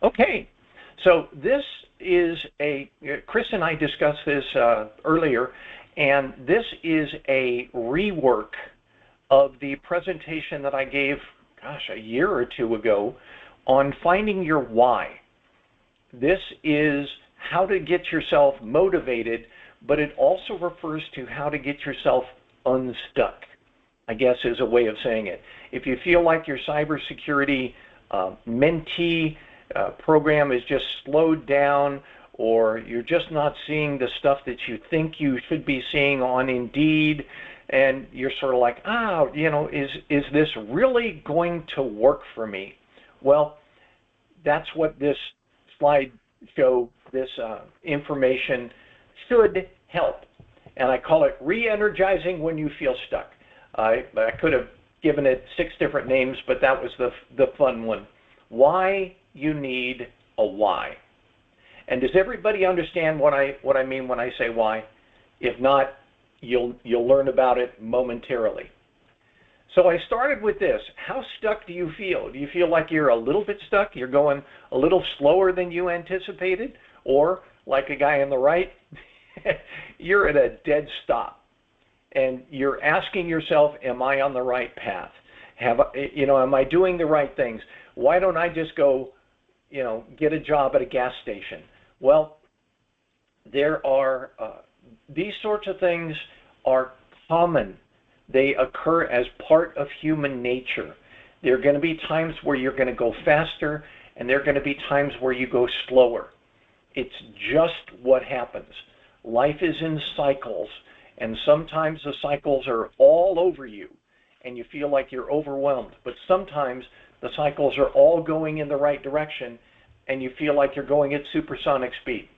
Okay, so this is Chris and I discussed this earlier, and this is a rework of the presentation that I gave, gosh, a year or two ago on finding your why. This is how to get yourself motivated, but it also refers to how to get yourself unstuck, I guess is a way of saying it. If you feel like your cybersecurity mentee program is just slowed down, or you're just not seeing the stuff that you think you should be seeing on Indeed, and you're sort of like, is this really going to work for me? Well, that's what this slide show, this information should help. And I call it Re-Energizing when you feel stuck. I could have given it 6 different names, but that was the fun one. Why you need a why. And does everybody understand what I mean when I say why? If not, you'll learn about it momentarily. So I started with this. How stuck do you feel? Do you feel like you're a little bit stuck? You're going a little slower than you anticipated? Or, like a guy on the right, you're at a dead stop. And you're asking yourself, am I on the right path? Am I doing the right things? Why don't I just go, get a job at a gas station? Well, there are, these sorts of things are common. They occur as part of human nature. There are going to be times where you're going to go faster, and there are going to be times where you go slower. It's just what happens. Life is in cycles, and sometimes the cycles are all over you, and you feel like you're overwhelmed. But sometimes the cycles are all going in the right direction, and you feel like you're going at supersonic speed.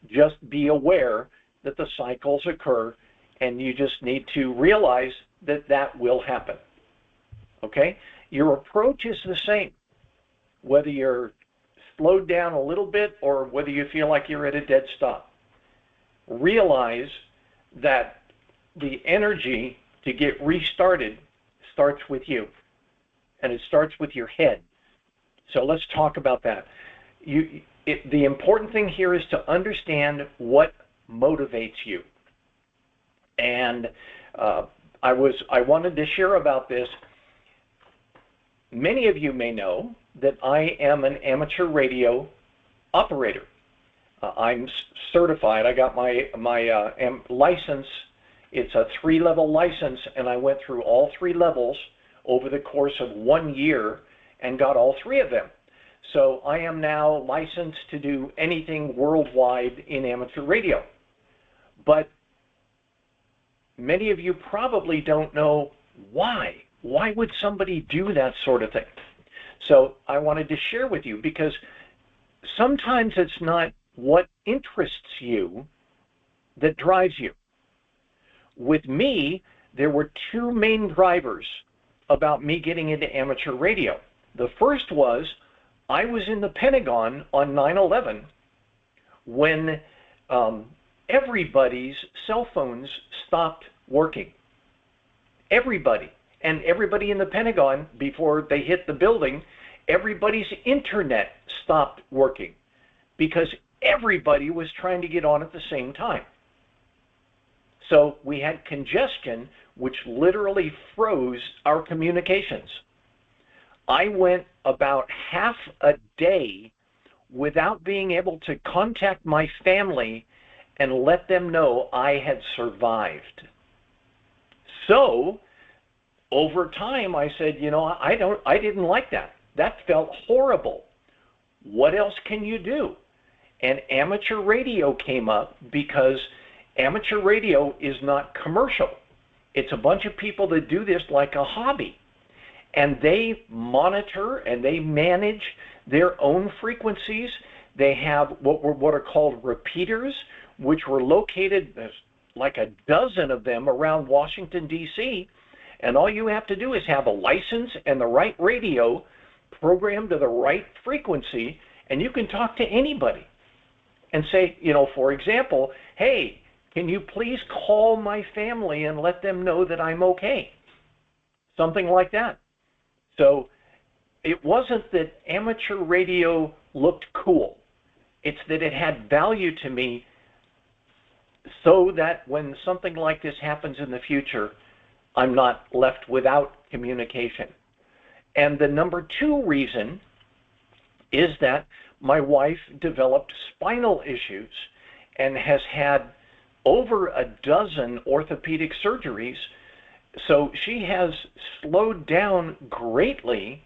Just be aware that the cycles occur, and you just need to realize that that will happen. Okay? Your approach is the same, whether you're slowed down a little bit or whether you feel like you're at a dead stop. Realize that the energy to get restarted starts with you, and it starts with your head. So let's talk about that. The important thing here is to understand what motivates you. And I wanted to share about this. Many of you may know that I am an amateur radio operator. I'm certified. I got my license. It's a 3-level license, and I went through all 3 levels over the course of 1 year and got all 3 of them. So I am now licensed to do anything worldwide in amateur radio. But many of you probably don't know why. Why would somebody do that sort of thing? So I wanted to share with you, because sometimes it's not what interests you that drives you. With me, there were 2 main drivers about me getting into amateur radio. The first was I was in the Pentagon on 9/11 when everybody's cell phones stopped working. Everybody. And everybody in the Pentagon, before they hit the building, everybody's internet stopped working because everybody was trying to get on at the same time. So we had congestion, which literally froze our communications. I went about half a day without being able to contact my family and let them know I had survived. So over time, I said, I didn't like that. That felt horrible. What else can you do? And amateur radio came up because amateur radio is not commercial. It's a bunch of people that do this like a hobby. And they monitor and they manage their own frequencies. They have what are called repeaters, which were located, there's like a dozen of them around Washington, D.C., and all you have to do is have a license and the right radio programmed to the right frequency, and you can talk to anybody and say, for example, hey, can you please call my family and let them know that I'm okay? Something like that. So it wasn't that amateur radio looked cool. It's that it had value to me so that when something like this happens in the future, I'm not left without communication. And the number two reason is that my wife developed spinal issues and has had over a dozen orthopedic surgeries. So she has slowed down greatly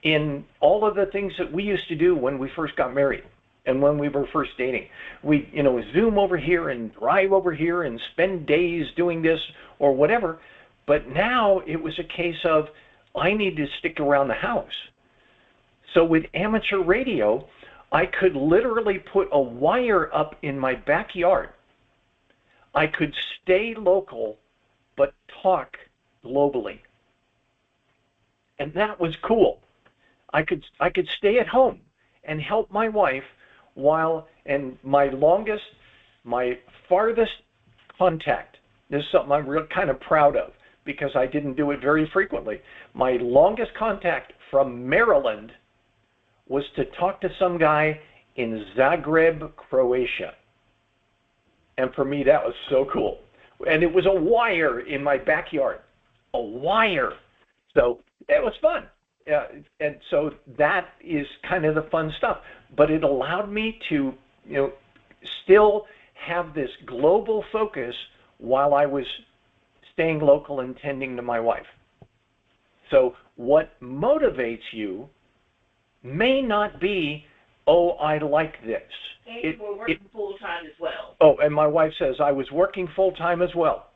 in all of the things that we used to do when we first got married and when we were first dating. We, Zoom over here and drive over here and spend days doing this or whatever. But now it was a case of, I need to stick around the house. So with amateur radio, I could literally put a wire up in my backyard. I could stay local, but talk globally. And that was cool. I could stay at home and help my wife and my farthest contact, this is something I'm real kind of proud of because I didn't do it very frequently. My longest contact from Maryland was to talk to some guy in Zagreb, Croatia. And for me, that was so cool. And it was a wire in my backyard, a wire. So it was fun. And so that is kind of the fun stuff. But it allowed me to, still have this global focus while I was staying local and tending to my wife. So what motivates you may not be, oh, I like this. And you were working full-time as well. Oh, and my wife says I was working full-time as well.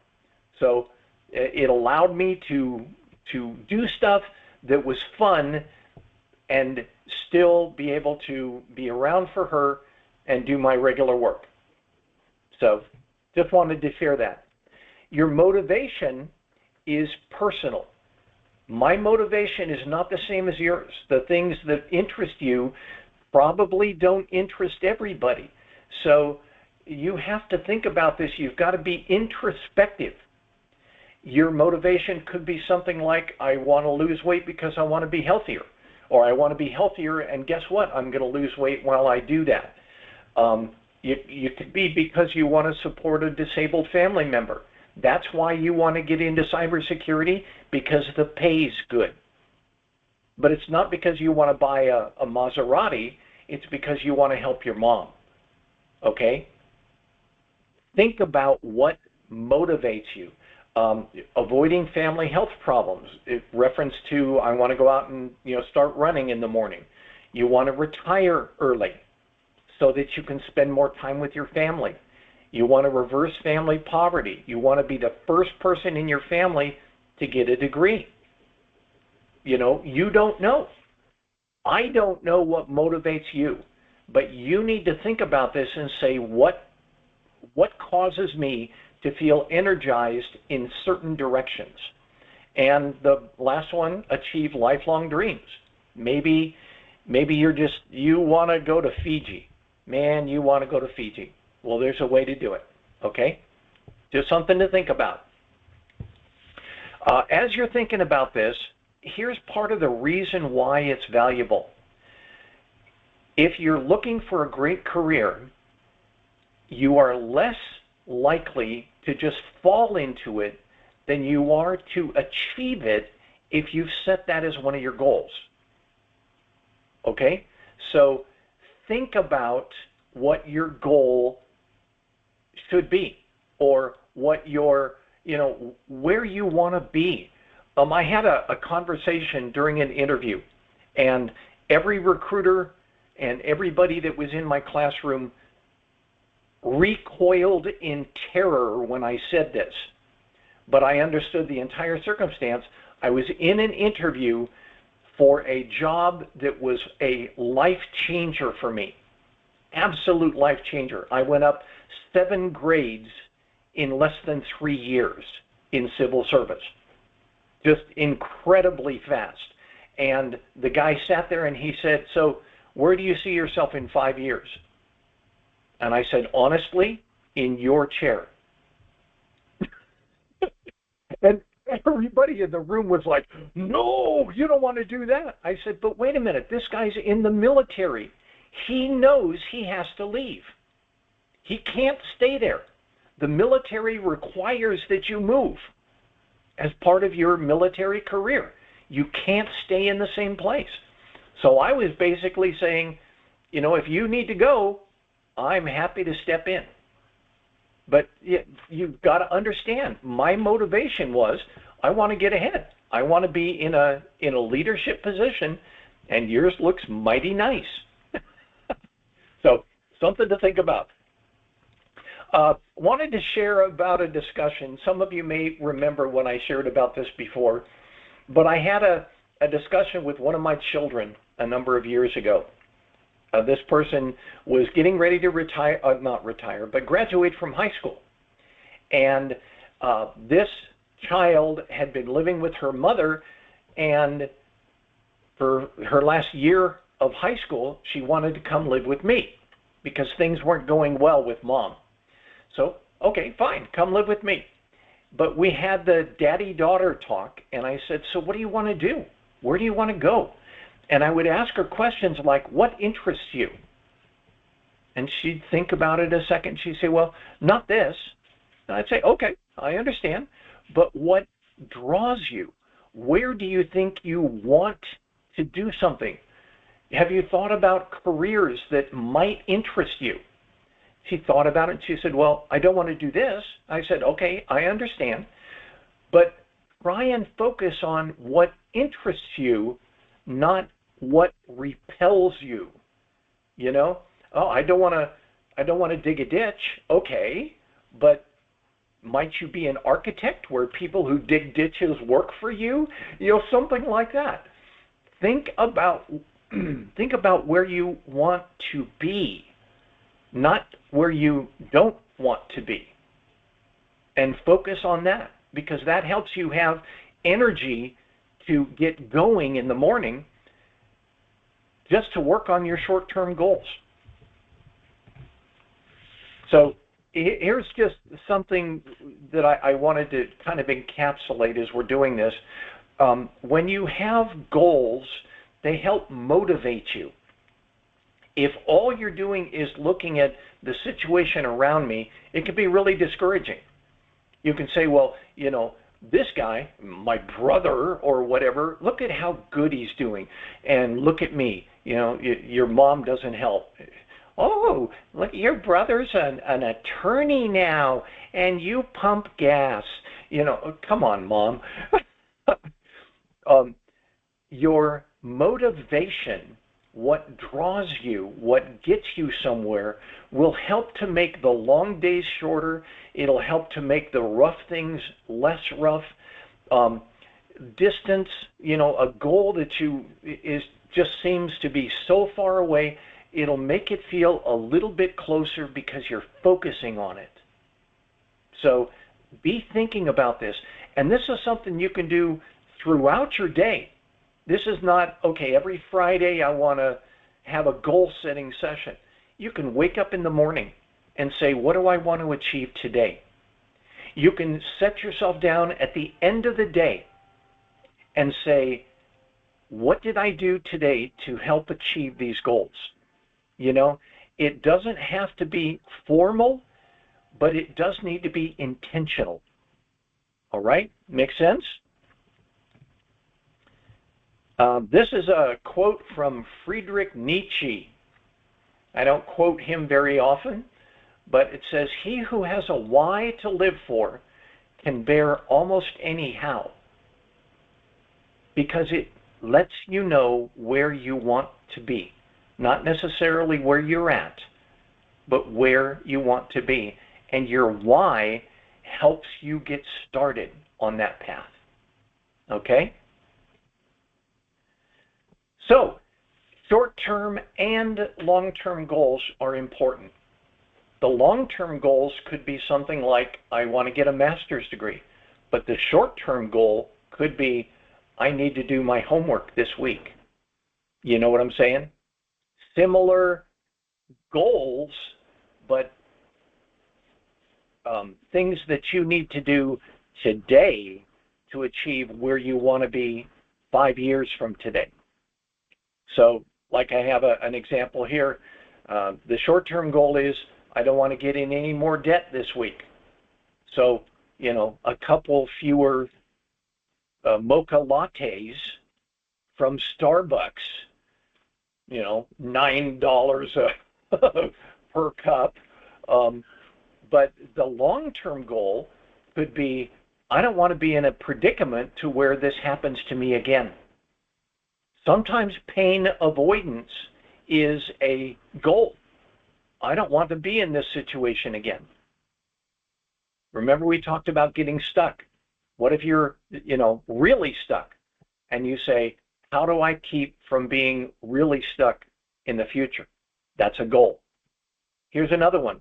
So it allowed me to do stuff that was fun and still be able to be around for her and do my regular work. So just wanted to share that. Your motivation is personal. My motivation is not the same as yours. The things that interest you probably don't interest everybody. So you have to think about this. You've got to be introspective. Your motivation could be something like, I want to lose weight because I want to be healthier. Or I want to be healthier, and guess what? I'm going to lose weight while I do that. You could be because you want to support a disabled family member. That's why you want to get into cybersecurity, because the pay's good. But it's not because you want to buy a Maserati. It's because you want to help your mom. Okay? Think about what motivates you. Avoiding family health problems. Reference to, I want to go out and start running in the morning. You want to retire early so that you can spend more time with your family. You want to reverse family poverty. You want to be the first person in your family to get a degree. You don't know. I don't know what motivates you, but you need to think about this and say, what causes me to feel energized in certain directions? And the last one, achieve lifelong dreams. Maybe you want to go to Fiji. Man, you want to go to Fiji. Well, there's a way to do it, okay? Just something to think about. As you're thinking about this, here's part of the reason why it's valuable. If you're looking for a great career, you are less likely to just fall into it than you are to achieve it if you've set that as one of your goals. Okay? So think about what your goal should be, or what your, where you want to be. I had a conversation during an interview, and every recruiter and everybody that was in my classroom recoiled in terror when I said this. But I understood the entire circumstance. I was in an interview for a job that was a life changer for me. Absolute life changer. I went up 7 grades in less than 3 years in civil service. Just incredibly fast. And the guy sat there and he said, so where do you see yourself in 5 years? And I said, honestly, in your chair. Everybody in the room was like, no, you don't want to do that. I said, but wait a minute, this guy's in the military. He knows he has to leave. He can't stay there. The military requires that you move as part of your military career. You can't stay in the same place. So I was basically saying, if you need to go, I'm happy to step in. But you've got to understand, my motivation was I want to get ahead. I want to be in a leadership position, and yours looks mighty nice. So something to think about. Wanted to share about a discussion. Some of you may remember when I shared about this before, but I had a discussion with one of my children a number of years ago. This person was getting ready to retire, not retire, but graduate from high school. And this child had been living with her mother, and for her last year of high school, she wanted to come live with me because things weren't going well with mom. So, okay, fine, come live with me. But we had the daddy-daughter talk, and I said, so what do you want to do? Where do you want to go? And I would ask her questions like, what interests you? And she'd think about it a second. She'd say, well, not this. And I'd say, okay, I understand. But what draws you? Where do you think you want to do something? Have you thought about careers that might interest you? She thought about it and she said, well, I don't want to do this. I said, okay, I understand. But try and focus on what interests you, not what repels you. Oh, I don't want to dig a ditch. Okay, but might you be an architect where people who dig ditches work for you? Something like that. Think about where you want to be, not where you don't want to be. And focus on that, because that helps you have energy to get going in the morning just to work on your short-term goals. So here's just something that I wanted to kind of encapsulate as we're doing this. When you have goals, they help motivate you. If all you're doing is looking at the situation around me, it can be really discouraging. You can say, well, this guy, my brother or whatever, look at how good he's doing. And look at me, your mom doesn't help. Oh, look, your brother's an attorney now, and you pump gas. Come on, Mom. Your motivation, what draws you, what gets you somewhere, will help to make the long days shorter. It'll help to make the rough things less rough. Distance, a goal that just seems to be so far away, it'll make it feel a little bit closer because you're focusing on it. So be thinking about this. And this is something you can do throughout your day. This is not, okay, every Friday I want to have a goal-setting session. You can wake up in the morning and say, what do I want to achieve today? You can set yourself down at the end of the day and say, what did I do today to help achieve these goals? It doesn't have to be formal, but it does need to be intentional. All right? Make sense? This is a quote from Friedrich Nietzsche. I don't quote him very often, but it says, he who has a why to live for can bear almost any how, because it lets you know where you want to be. Not necessarily where you're at, but where you want to be. And your why helps you get started on that path. Okay? So, short-term and long-term goals are important. The long-term goals could be something like, I want to get a master's degree. But the short-term goal could be, I need to do my homework this week. You know what I'm saying? Similar goals, but things that you need to do today to achieve where you want to be 5 years from today. So like I have an example here, the short-term goal is I don't want to get in any more debt this week. So, you know, a couple fewer mocha lattes from Starbucks, you know, $9 per cup. But the long-term goal could be, I don't want to be in a predicament to where this happens to me again. Sometimes pain avoidance is a goal. I don't want to be in this situation again. Remember we talked about getting stuck. What if you're, you know, really stuck and you say, how do I keep from being really stuck in the future? That's a goal. Here's another one.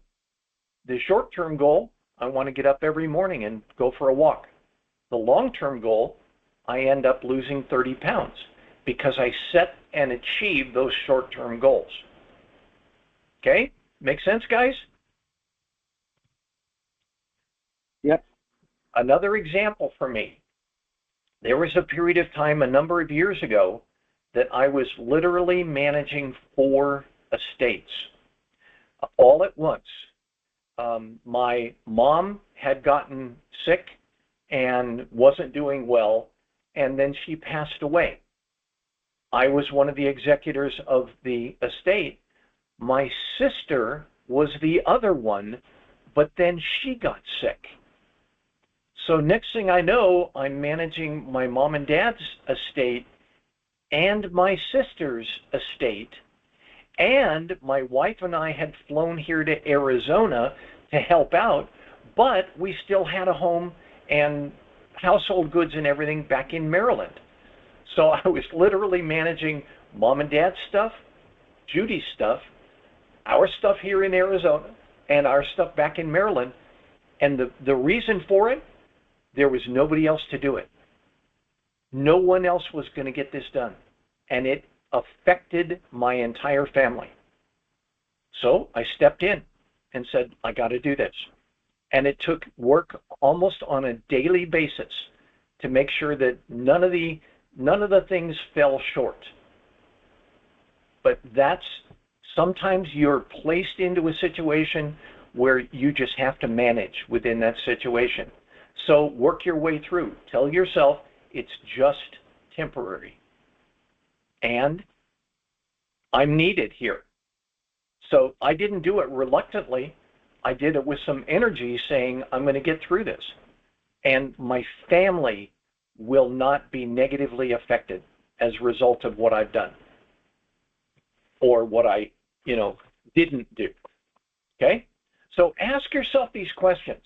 The short-term goal, I want to get up every morning and go for a walk. The long-term goal, I end up losing 30 pounds because I set and achieve those short-term goals. Okay? Make sense, guys? Yep. Another example for me. There was a period of time a number of years ago that I was literally managing 4 estates all at once. My mom had gotten sick and wasn't doing well, and then she passed away. I was one of the executors of the estate. My sister was the other one, but then she got sick. So next thing I know, I'm managing my mom and dad's estate and my sister's estate, and my wife and I had flown here to Arizona to help out, but we still had a home and household goods and everything back in Maryland. So I was literally managing mom and dad's stuff, Judy's stuff, our stuff here in Arizona, and our stuff back in Maryland. And the reason for it, there was nobody else to do it. No one else was going to get this done. And it affected my entire family. So I stepped in and said, I got to do this. And it took work almost on a daily basis to make sure that none of the things fell short. But that's, sometimes you're placed into a situation where you just have to manage within that situation. So work your way through. Tell yourself it's just temporary. And I'm needed here. So I didn't do it reluctantly. I did it with some energy saying, I'm going to get through this. And my family will not be negatively affected as a result of what I've done or what I, didn't do. Okay? So ask yourself these questions.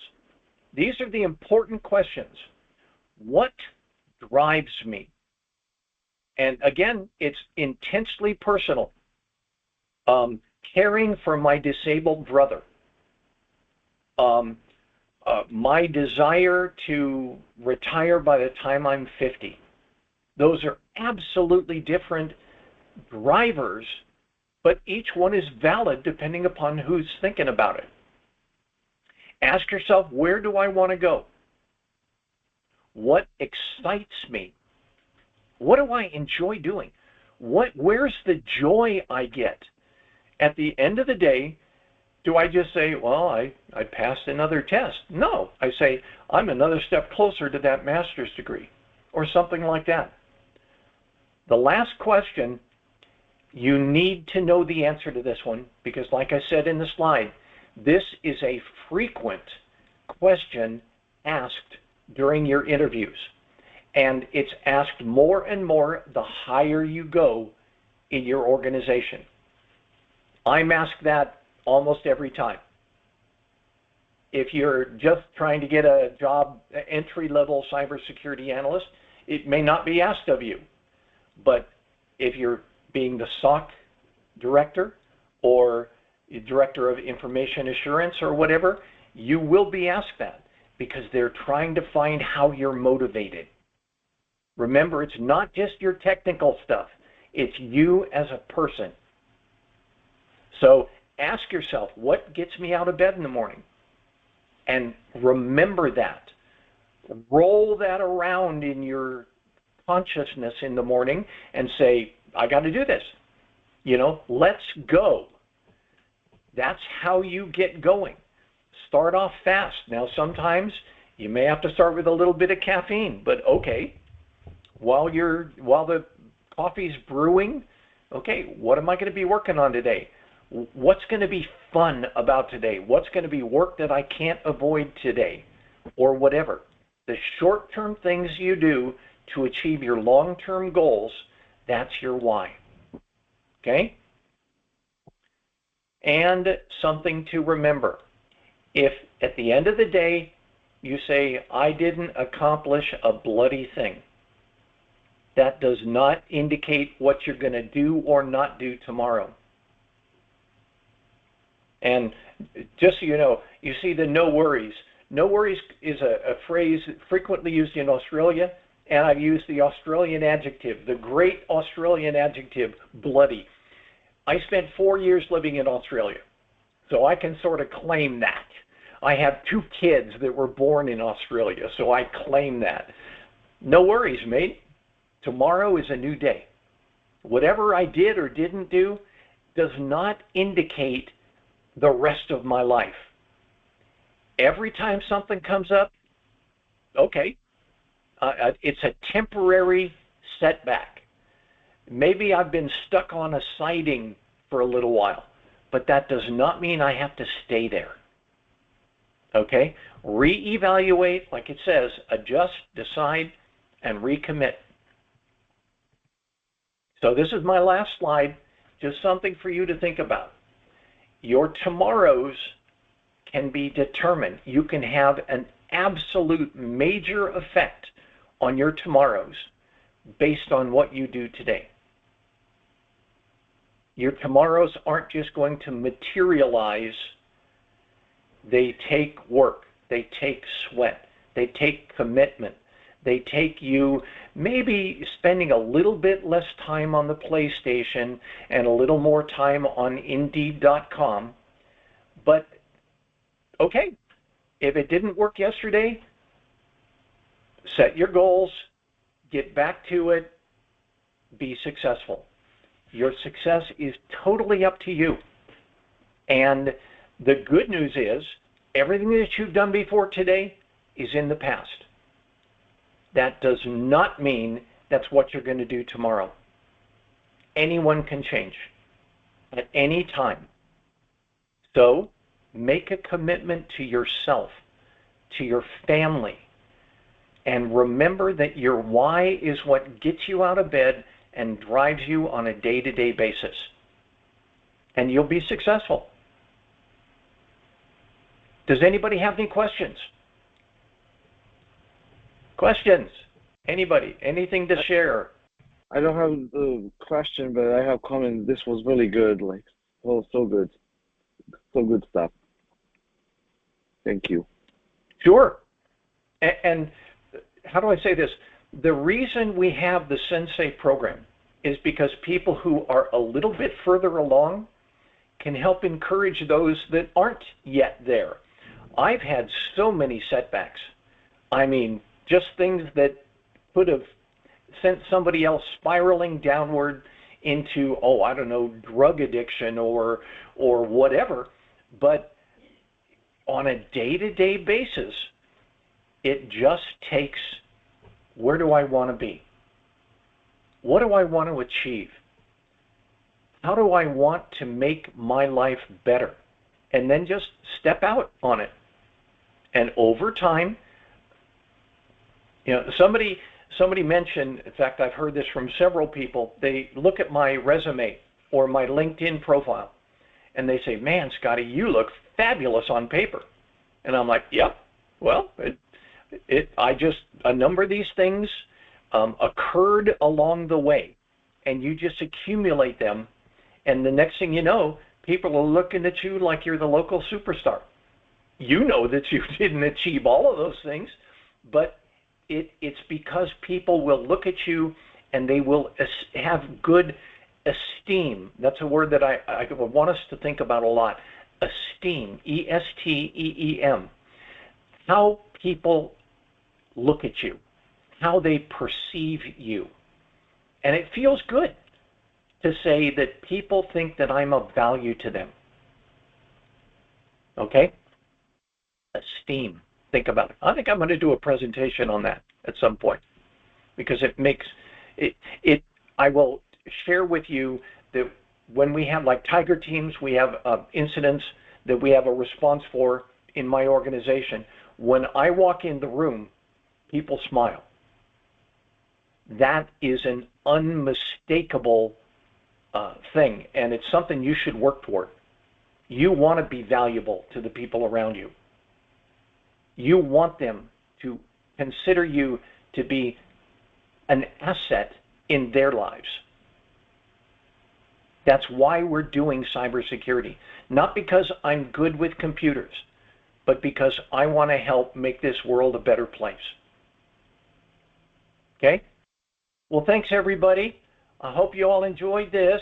These are the important questions. What drives me? And again, it's intensely personal. Caring for my disabled brother. My desire to retire by the time I'm 50. Those are absolutely different drivers, but each one is valid depending upon who's thinking about it. Ask yourself, where do I want to go? What excites me? What do I enjoy doing? Where's the joy I get? At the end of the day, do I just say, well, I passed another test? No, I say, I'm another step closer to that master's degree, or something like that. The last question, you need to know the answer to this one, because like I said in the slide, this is a frequent question asked during your interviews. And it's asked more and more the higher you go in your organization. I'm asked that almost every time. If you're just trying to get a job, entry-level cybersecurity analyst, it may not be asked of you. But if you're being the SOC director or director of information assurance or whatever, you will be asked that because they're trying to find how you're motivated. Remember, it's not just your technical stuff. It's you as a person. So ask yourself, what gets me out of bed in the morning? And remember that. roll that around in your consciousness in the morning and say, I got to do this. Let's go. That's how you get going. Start off fast. Now, sometimes you may have to start with a little bit of caffeine, but okay. While the coffee's brewing, okay, what am I going to be working on today? What's going to be fun about today? What's going to be work that I can't avoid today? Or whatever. The short-term things you do to achieve your long-term goals, that's your why. Okay? And something to remember. If at the end of the day you say, I didn't accomplish a bloody thing, that does not indicate what you're going to do or not do tomorrow. And just so you know, you see the no worries. No worries is a phrase frequently used in Australia, and I've used the Australian adjective, the great Australian adjective, bloody. I spent 4 years living in Australia, so I can sort of claim that. I have 2 kids that were born in Australia, so I claim that. No worries, mate. Tomorrow is a new day. Whatever I did or didn't do does not indicate the rest of my life. Every time something comes up, okay, it's a temporary setback. Maybe I've been stuck on a siding for a little while, but that does not mean I have to stay there. Okay? Reevaluate, like it says, adjust, decide, and recommit. So this is my last slide, just something for you to think about. Your tomorrows can be determined. You can have an absolute major effect on your tomorrows based on what you do today. Your tomorrows aren't just going to materialize. They take work. They take sweat. They take commitment. They take you maybe spending a little bit less time on the PlayStation and a little more time on Indeed.com. But, okay, if it didn't work yesterday, set your goals, get back to it, be successful. Your success is totally up to you. And the good news is, everything that you've done before today is in the past. That does not mean that's what you're going to do tomorrow. Anyone can change at any time. So make a commitment to yourself, to your family, and remember that your why is what gets you out of bed and drives you on a day-to-day basis. And you'll be successful. Does anybody have any questions? Questions? Anybody? Anything to share? I don't have the question, but I have comment. This was really good. Like, so good. So good stuff. Thank you. Sure. And how do I say this? The reason we have the Sensei program is because people who are a little bit further along can help encourage those that aren't yet there. I've had so many setbacks. I mean, just things that could have sent somebody else spiraling downward into, I don't know, drug addiction or whatever. But on a day-to-day basis, it just takes, where do I want to be? What do I want to achieve? How do I want to make my life better? And then just step out on it. And over time, somebody mentioned, in fact, I've heard this from several people, they look at my resume or my LinkedIn profile, and they say, man, Scotty, you look fabulous on paper. And I'm like, yep, well, a number of these things occurred along the way, and you just accumulate them, and the next thing you know, people are looking at you like you're the local superstar. You know that you didn't achieve all of those things, but it's because people will look at you and they will have good esteem. That's a word that I want us to think about a lot. Esteem, E-S-T-E-E-M. How people look at you, how they perceive you. And it feels good to say that people think that I'm of value to them. Okay? Esteem. Think about it. I think I'm going to do a presentation on that at some point, because it makes it I will share with you that when we have like tiger teams, we have incidents that we have a response for in my organization. When I walk in the room, people smile. That is an unmistakable thing, and it's something you should work toward. You want to be valuable to the people around you. You want them to consider you to be an asset in their lives. That's why we're doing cybersecurity. Not because I'm good with computers, but because I want to help make this world a better place. Okay? Well, thanks everybody. I hope you all enjoyed this.